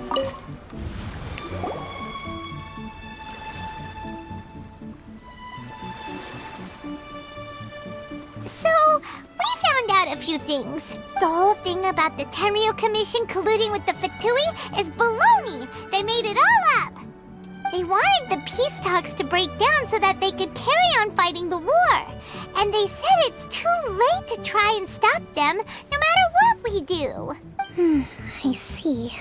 So, we found out a few things. The whole thing about the Tenryo Commission colluding with the Fatui is baloney. They made it all up. They wanted the peace talks to break down so that they could carry on fighting the war. And they said it's too late to try and stop them, no matter what we do. I see.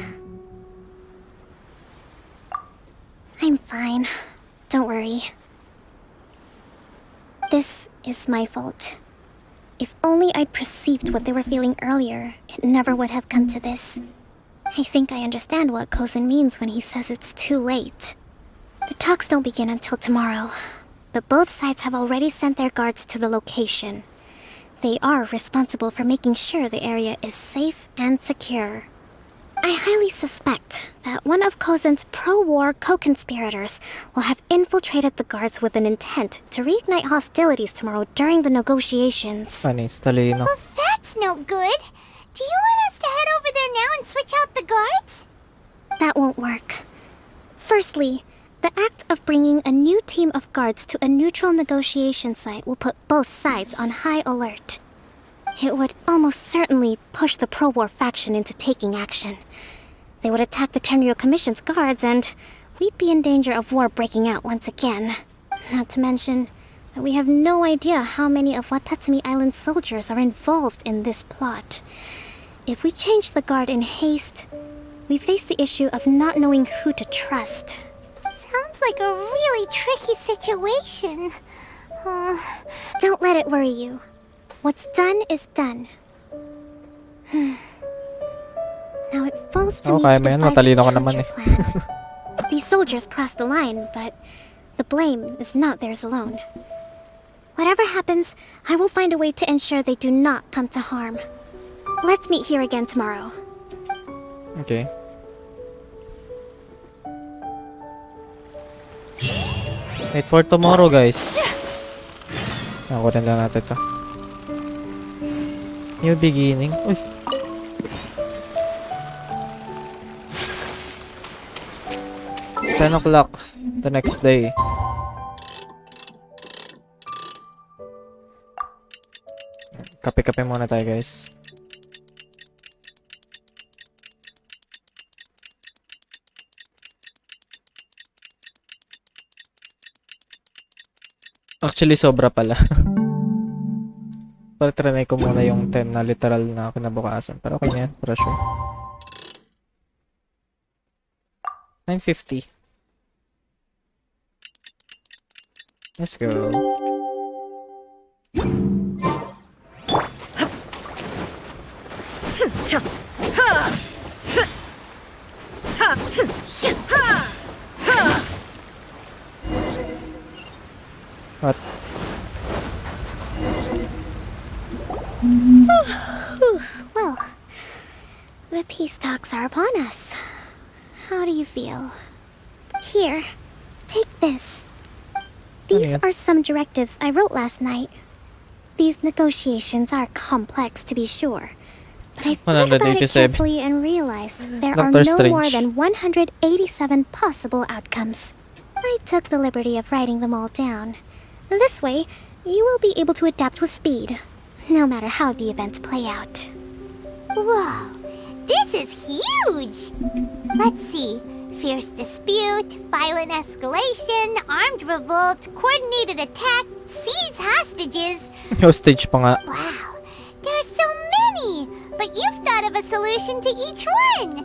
I'm fine. Don't worry. This is my fault. If only I'd perceived what they were feeling earlier, it never would have come to this. I think I understand what Kozen means when he says it's too late. The talks don't begin until tomorrow, but both sides have already sent their guards to the location. They are responsible for making sure the area is safe and secure. I highly suspect that one of Kozen's pro-war co-conspirators will have infiltrated the guards with an intent to reignite hostilities tomorrow during the negotiations. Panis, talino. Well, that's no good. Do you want us to head over there now and switch out the guards? That won't work. Firstly, the act of bringing a new team of guards to a neutral negotiation site will put both sides on high alert. It would almost certainly push the pro-war faction into taking action. They would attack the Tenryo Commission's guards, and we'd be in danger of war breaking out once again. Not to mention that we have no idea how many of Watatsumi Island's soldiers are involved in this plot. If we change the guard in haste, we face the issue of not knowing who to trust. Sounds like a really tricky situation. Don't let it worry you. What's done is done. Now it falls to me to devise a counter plan. These soldiers crossed the line, but the blame is not theirs alone. Whatever happens, I will find a way to ensure they do not come to harm. Let's meet here again tomorrow. Okay. Wait for tomorrow, guys. Nakunin lang natin ito. New beginning. Uy. $10 o'clock the next day. Kape-kape muna tayo, guys. Actually, sobra pala. Para trinay ko muna yung 10 na literal na kinabukasan. Pero okay na yan, para sure. 950. Let's go. What? Well, the peace talks are upon us. How do you feel? Here, take this. These are some directives I wrote last night. These negotiations are complex, to be sure, but I thought about it carefully and realized there are no more than 187 possible outcomes. I took the liberty of writing them all down. This way, you will be able to adapt with speed, no matter how the events play out. Whoa, this is huge! Let's see. Fierce dispute, violent escalation, armed revolt, coordinated attack, seize hostages. Hostage pa nga. Wow, there are so many! But you've thought of a solution to each one!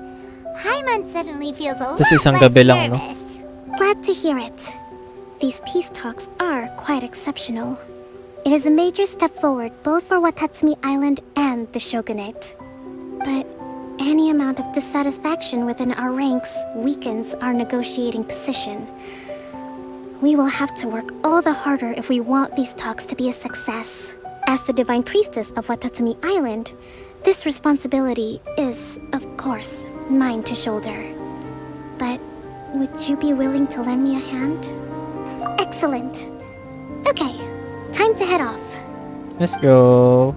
Hyman suddenly feels a lot less nervous. Glad to hear it. These peace talks are quite exceptional. It is a major step forward both for Watatsumi Island and the Shogunate. But any amount of dissatisfaction within our ranks weakens our negotiating position. We will have to work all the harder if we want these talks to be a success. As the Divine Priestess of Watatsumi Island, this responsibility is, of course, mine to shoulder. But would you be willing to lend me a hand? Excellent. Okay, time to head off. Let's go.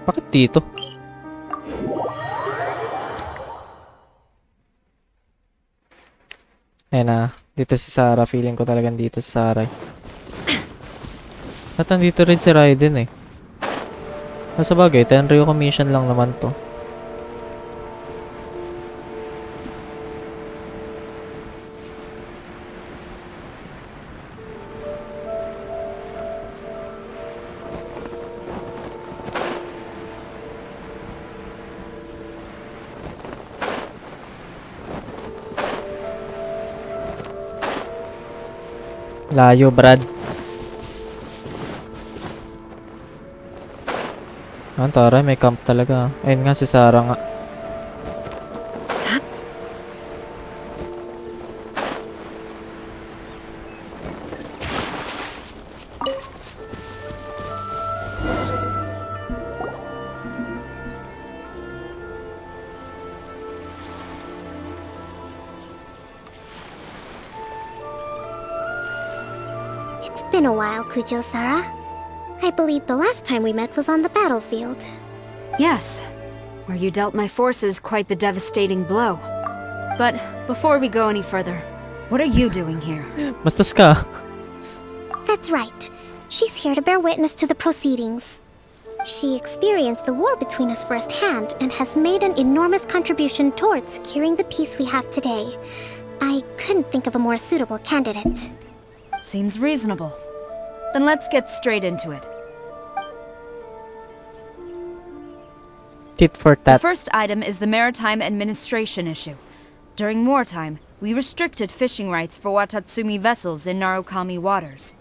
Bakit dito? Ayan na. Dito si Sarah. Feeling ko talagang dito si Sarah. At nandito rin si Raiden eh. Nasa bagay, Tenryo Commission lang naman to. Layo, Brad. Ang taray, may camp talaga. Ayun nga si Sarah nga. It's been a while, Kujo-Sara. I believe the last time we met was on the battlefield. Yes, where you dealt my forces quite the devastating blow. But before we go any further, what are you doing here? Bastos ka. That's right. She's here to bear witness to the proceedings. She experienced the war between us firsthand and has made an enormous contribution towards securing the peace we have today. I couldn't think of a more suitable candidate. Seems reasonable. Then let's get straight into it. Tit for The tat. first item is the maritime administration issue. During wartime, we restricted fishing rights for Watatsumi vessels in Narukami waters.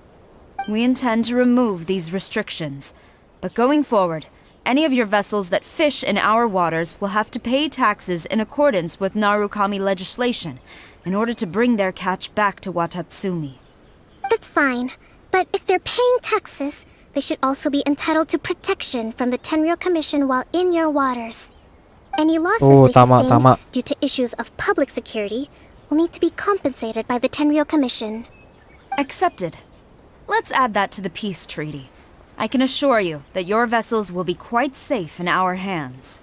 We intend to remove these restrictions, but going forward, any of your vessels that fish in our waters will have to pay taxes in accordance with Narukami legislation in order to bring their catch back to Watatsumi. That's fine, but if they're paying taxes, they should also be entitled to protection from the Tenryo Commission while in your waters. Any losses they sustain due to issues of public security will need to be compensated by the Tenryo Commission. Accepted. Let's add that to the peace treaty. I can assure you that your vessels will be quite safe in our hands.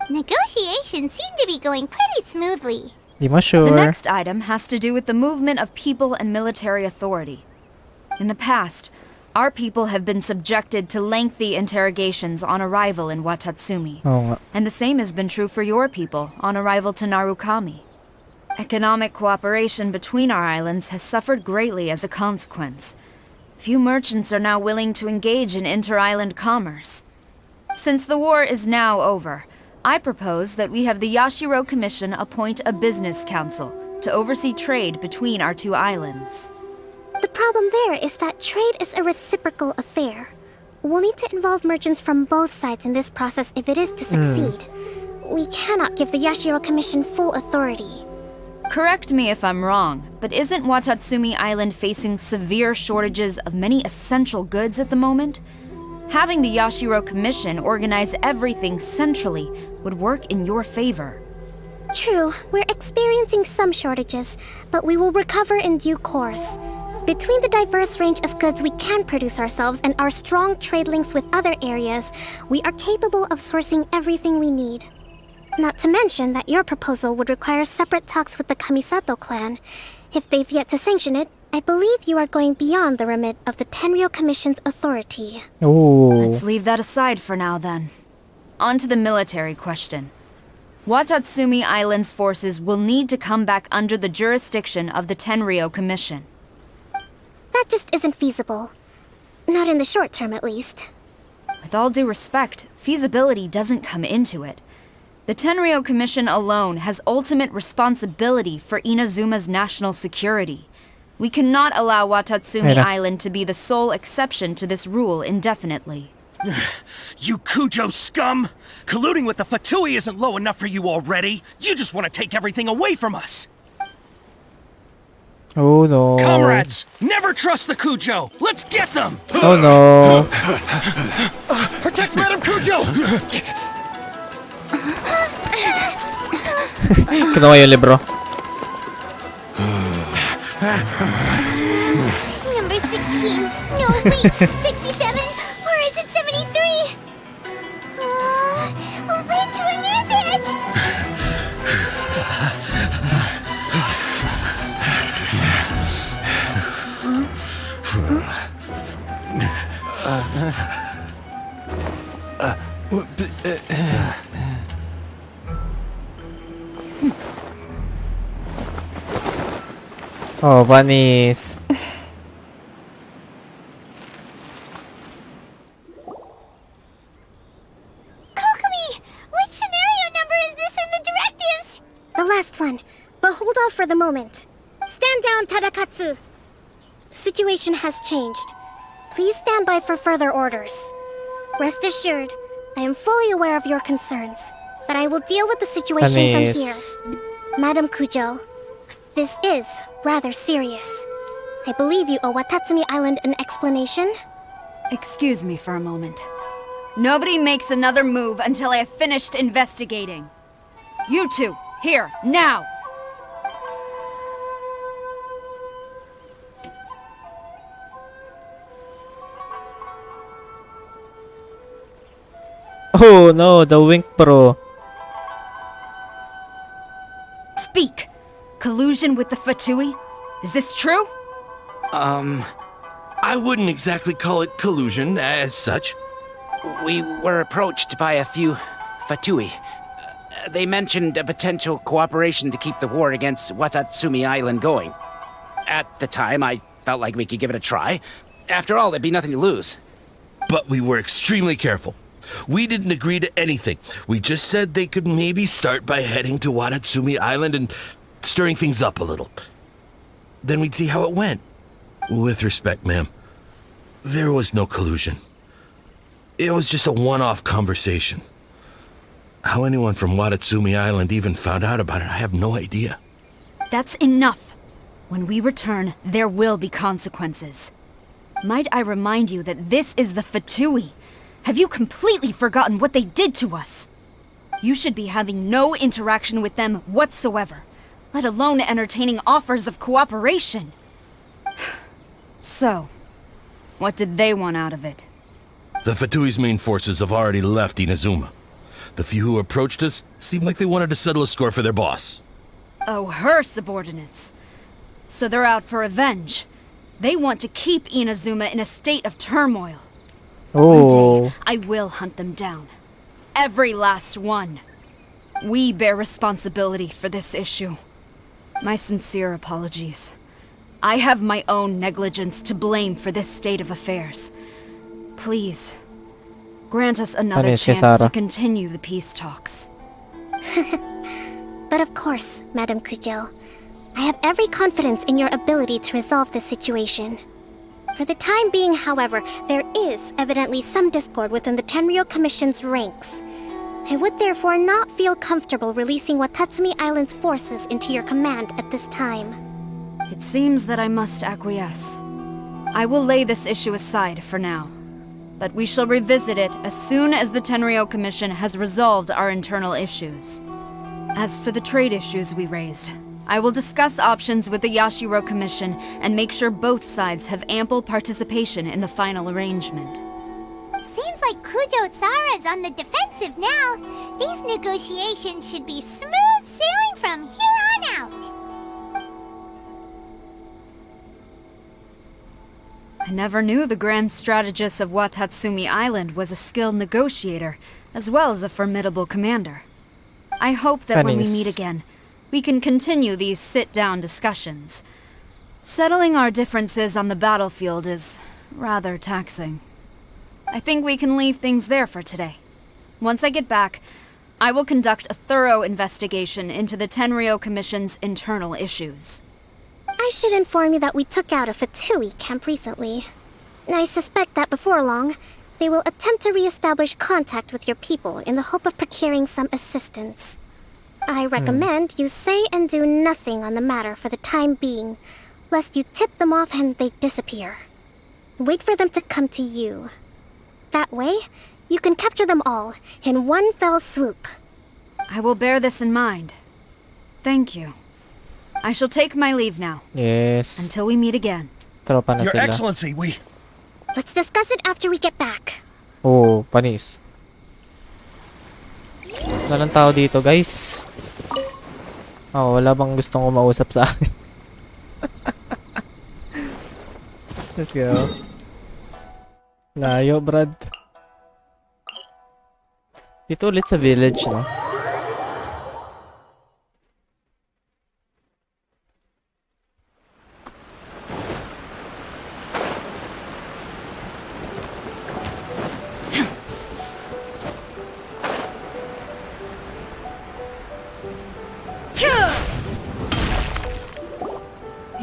Negotiations seem to be going pretty smoothly. Di mo sure. The next item has to do with the movement of people and military authority. In the past, our people have been subjected to lengthy interrogations on arrival in Watatsumi. Oo nga. And the same has been true for your people on arrival to Narukami. Economic cooperation between our islands has suffered greatly as a consequence. Few merchants are now willing to engage in inter-island commerce. Since the war is now over, I propose that we have the Yashiro Commission appoint a business council to oversee trade between our two islands. The problem there is that trade is a reciprocal affair. We'll need to involve merchants from both sides in this process if it is to succeed. We cannot give the Yashiro Commission full authority. Correct me if I'm wrong, but isn't Watatsumi Island facing severe shortages of many essential goods at the moment? Having the Yashiro Commission organize everything centrally would work in your favor. True, we're experiencing some shortages, but we will recover in due course. Between the diverse range of goods we can produce ourselves and our strong trade links with other areas, we are capable of sourcing everything we need. Not to mention that your proposal would require separate talks with the Kamisato clan. If they've yet to sanction it, I believe you are going beyond the remit of the Tenryo Commission's authority. Ooh. Let's leave that aside for now then. On to the military question. Watatsumi Island's forces will need to come back under the jurisdiction of the Tenryo Commission. That just isn't feasible. Not in the short term, at least. With all due respect, feasibility doesn't come into it. The Tenryo Commission alone has ultimate responsibility for Inazuma's national security. We cannot allow Watatsumi Island to be the sole exception to this rule indefinitely. You Kujo scum! Colluding with the Fatui isn't low enough for you already. You just want to take everything away from us. Oh no. Comrades, never trust the Kujo. Let's get them. Oh no. Protect Madam Kujo. Kinuha yung libro. Number 16. No, wait, 67? Or is it 73? Oh, bunnies. Kokomi, which scenario number is this in the directives? The last one, but hold off for the moment. Stand down, Tadakatsu. The situation has changed. Please stand by for further orders. Rest assured, I am fully aware of your concerns, but I will deal with the situation from Bunnies. here. Madam Kujo, this is rather serious. I believe you owe Watatsumi Island an explanation. Excuse me for a moment. Nobody makes another move until I have finished investigating. You two, here, now! Oh no, the Wink Pro. Speak! Collusion with the Fatui? Is this true? I wouldn't exactly call it collusion as such. We were approached by a few Fatui. They mentioned a potential cooperation to keep the war against Watatsumi Island going. At the time, I felt like we could give it a try. After all, there'd be nothing to lose. But we were extremely careful. We didn't agree to anything. We just said they could maybe start by heading to Watatsumi Island and stirring things up a little. Then we'd see how it went. With respect, ma'am, there was no collusion. It was just a one-off conversation. How anyone from Watatsumi Island even found out about it, I have no idea. That's enough. When we return, there will be consequences. Might I remind you that this is the Fatui? Have you completely forgotten what they did to us? You should be having no interaction with them whatsoever, let alone entertaining offers of cooperation. So, what did they want out of it? The Fatui's main forces have already left Inazuma. The few who approached us seemed like they wanted to settle a score for their boss. Oh, her subordinates. So they're out for revenge. They want to keep Inazuma in a state of turmoil. One Oh. day, I will hunt them down. Every last one. We bear responsibility for this issue. My sincere apologies. I have my own negligence to blame for this state of affairs. Please, grant us another Panis kay chance to Sarah. continue the peace talks. But of course, Madam Kujo, I have every confidence in your ability to resolve this situation. For the time being, however, there is evidently some discord within the Tenryou Commission's ranks. I would therefore not feel comfortable releasing Watatsumi Island's forces into your command at this time. It seems that I must acquiesce. I will lay this issue aside for now. But we shall revisit it as soon as the Tenryou Commission has resolved our internal issues. As for the trade issues we raised, I will discuss options with the Yashiro Commission and make sure both sides have ample participation in the final arrangement. Seems like Kujo-Sara's on the defensive now. These negotiations should be smooth sailing from here on out. I never knew the grand strategist of Watatsumi Island was a skilled negotiator, as well as a formidable commander. I hope that when we Panis. meet again, we can continue these sit-down discussions. Settling our differences on the battlefield is rather taxing. I think we can leave things there for today. Once I get back, I will conduct a thorough investigation into the Tenryou Commission's internal issues. I should inform you that we took out a Fatui camp recently. I suspect that before long, they will attempt to re-establish contact with your people in the hope of procuring some assistance. I recommend you say and do nothing on the matter for the time being, lest you tip them off and they disappear. Wait for them to come to you. That way, you can capture them all in one fell swoop. I will bear this in mind. Thank you. I shall take my leave now, Yes. until we meet again. Tropa na Your sila. Excellency, we... Let's discuss it after we get back. Oh, panis. Walang tao dito, guys. Oh, wala bang gustong kumausap sa akin? Let's go. Layo, Brad. Dito ulit sa village, no?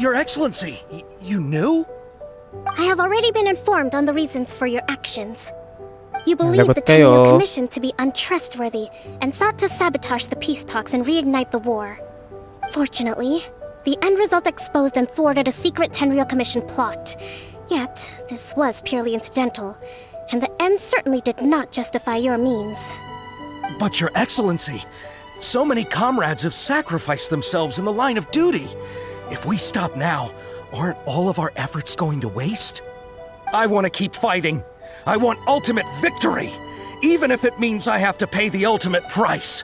Your Excellency, you knew? I have already been informed on the reasons for your actions. You believe Lagot the Tenryo kayo. Commission to be untrustworthy and sought to sabotage the peace talks and reignite the war. Fortunately, the end result exposed and thwarted a secret Tenryo Commission plot. Yet, this was purely incidental, and the end certainly did not justify your means. But Your Excellency, so many comrades have sacrificed themselves in the line of duty. If we stop now, aren't all of our efforts going to waste? I want to keep fighting. I want ultimate victory, even if it means I have to pay the ultimate price.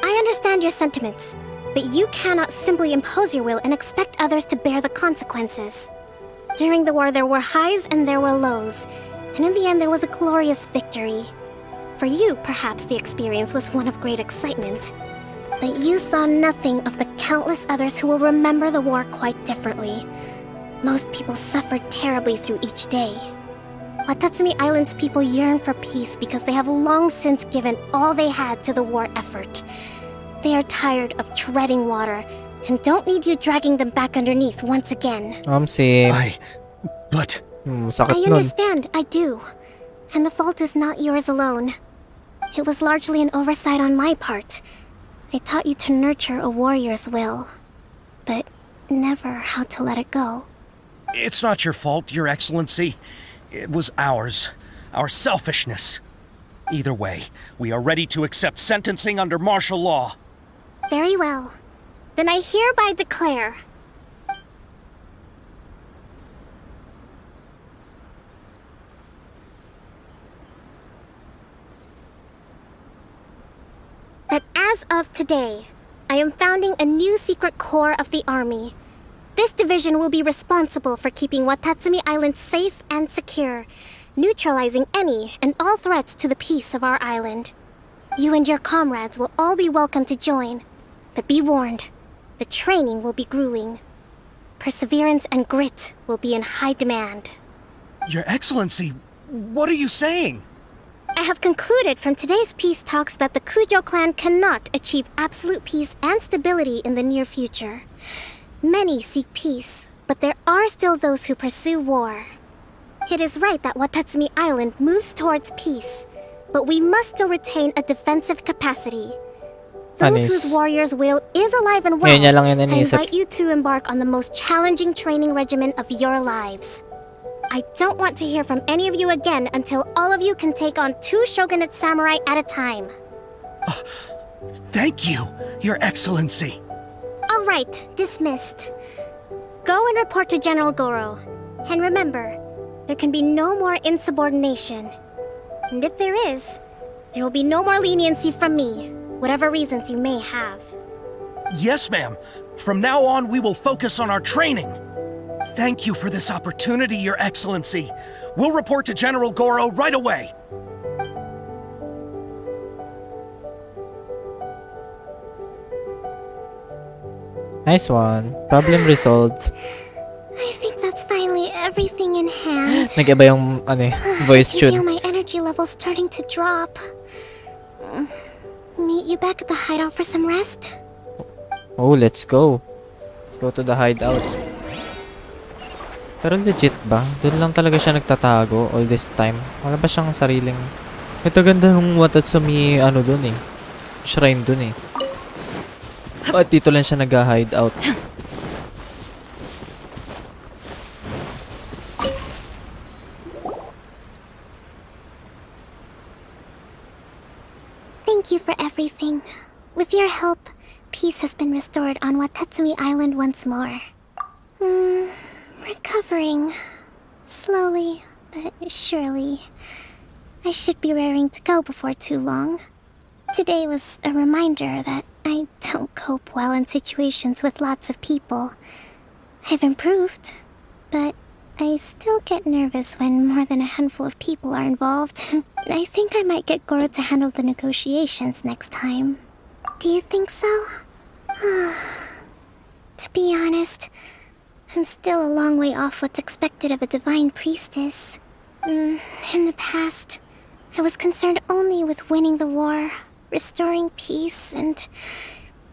I understand your sentiments, but you cannot simply impose your will and expect others to bear the consequences. During the war, there were highs and there were lows, and in the end, there was a glorious victory. For you, perhaps the experience was one of great excitement, but you saw nothing of the countless others who will remember the war quite differently. Most people suffered terribly through each day. Watatsumi Island's people yearn for peace because they have long since given all they had to the war effort. They are tired of treading water and don't need you dragging them back underneath once again. Same. But Sakit I nun. understand, I do. And the fault is not yours alone. It was largely an oversight on my part. I taught you to nurture a warrior's will, but never how to let it go. it's not your fault, Your Excellency. It was ours. Our selfishness. Either way, we are ready to accept sentencing under martial law. Very well. Then I hereby declare that as of today, I am founding a new secret corps of the army. This division will be responsible for keeping Watatsumi Island safe and secure, neutralizing any and all threats to the peace of our island. You and your comrades will all be welcome to join, but be warned, the training will be grueling. Perseverance and grit will be in high demand. Your Excellency, what are you saying? I have concluded from today's peace talks that the Kujo clan cannot achieve absolute peace and stability in the near future. Many seek peace, but there are still those who pursue war. It is right that Watatsumi Island moves towards peace, but we must still retain a defensive capacity. Those whose warrior's will is alive and well, Ngayon niya lang yun I iniisip. invite you to embark on the most challenging training regimen of your lives. I don't want to hear from any of you again until all of you can take on 2 shogunate samurai at a time. Thank you, Your Excellency. All right, dismissed. Go and report to General Goro. And remember, there can be no more insubordination. And if there is, there will be no more leniency from me, whatever reasons you may have. Yes, ma'am. From now on, we will focus on our training. Thank you for this opportunity, Your Excellency. We'll report to General Goro right away. Nice one. Problem resolved. I think that's finally everything in hand. Nag-iba yung voice I can feel tune. my energy levels starting to drop. Meet you back at the hideout for some rest? Oh, let's go. Let's go to the hideout. Pero legit ba? Doon lang talaga siya nagtatago all this time. Wala ba siyang sariling... Ito ganda nung Watatsumi dun eh. Shrine dun eh. At dito lang siya nag-hideout. Thank you for everything. With your help, peace has been restored on Watatsumi Island once more. Recovering. Slowly, but surely. I should be raring to go before too long. Today was a reminder that I don't cope well in situations with lots of people. I've improved, but I still get nervous when more than a handful of people are involved. I think I might get Goro to handle the negotiations next time. Do you think so? To be honest, I'm still a long way off what's expected of a divine priestess. In the past, I was concerned only with winning the war, restoring peace, and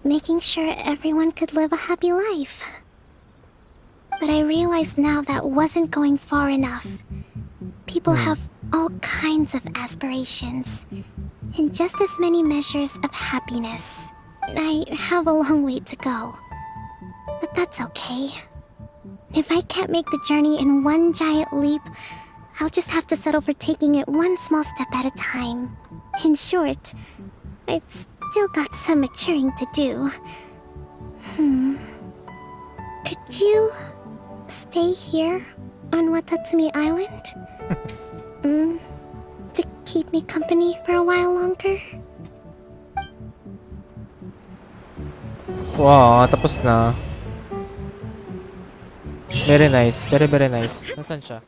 making sure everyone could live a happy life. But I realize now that wasn't going far enough. People have all kinds of aspirations, and just as many measures of happiness. I have a long way to go. But that's okay. If I can't make the journey in one giant leap, I'll just have to settle for taking it one small step at a time. In short, I've still got some maturing to do. Could you stay here on Watatsumi Island? To keep me company for a while longer? Wow, tapos na. Very nice. Very, very nice. Nasaan siya?